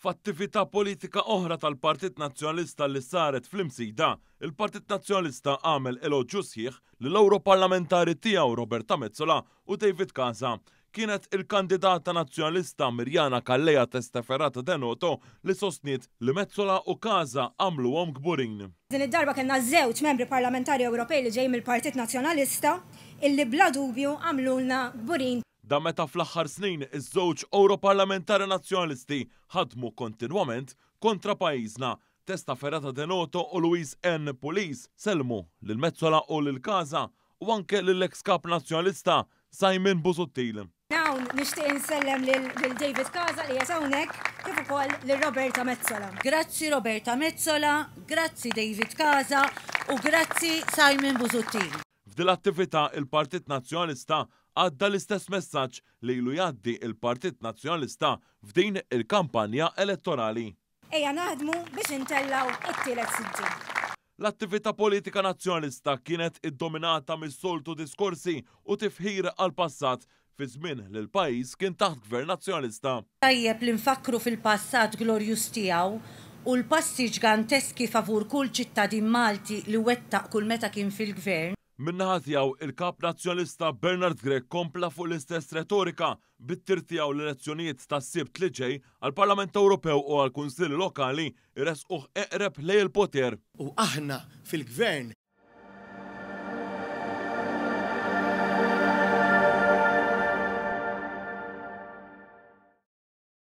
F'attività politika oħra tal-Partit Nazzjonalista li saret fl-imsida, il-Partit Nazzjonalista għamel eloġġju sħiħ lill-Ewroparlamentari tiegħu Roberta Metsola u David Casa. Kienet il-kandidata nazzjonalista Mirjana Kalleja Testaferrata Denoto li sostniet li Metsola u Casa għamluhom kburin. Din id-darba kellna żewġ membri parlamentari Ewropej li ġej mill-Partit Nazzjonalista illi bla dubju għamlulna kburin. Da meta fl-aħħar snin iż-żewġ Ewroparlamentari Nazzjonalisti ħadmu kontinwament kontra pajjiżna. Testaferrata Denoto u Louise N. Pulis selmu lil Metsola u lil Casa u anke lill-eks kap nazzjonalista Simon Busuttil. Hawn nixtieq insellem lil David Casa li qiegħed hawnhekk kif ukoll lil Roberta Metsola. Grazzi Roberta Metsola, grazzi David Casa u grazzi Simon Busuttil. F'dil attività il-Partit Nazzjonalista għadda l-istess messaġġ li ilu jgħaddi il-Partit Nazzjonalista f'din il-kampanja elettorali. Ejja naħdmu biex intellaw it-tielet siġġi. L-attività politika nazzjonalista kienet iddominata mis-soltu diskorsi u tifħir għal-passat fi żmien li l-pajjiż kien taħt gvern nazzjonalista. Tajjeb li nfakru fil-passat glorjuż tiegħu u l-passi ġganteski favur kull ċittadin Malti li wettaq kull meta kien fil-gvern. Minnaħa tiegħu il-kap nazzjonalista Bernard Gregg kompla fuq l-istess retorika bit-tir tiegħu l-elezzjonijiet tas-Sibt li ġej għall-Parlament Ewropew u għall-Kunsilli Lokali jresquh eqreb lejn il-poter. U aħna fil-gvern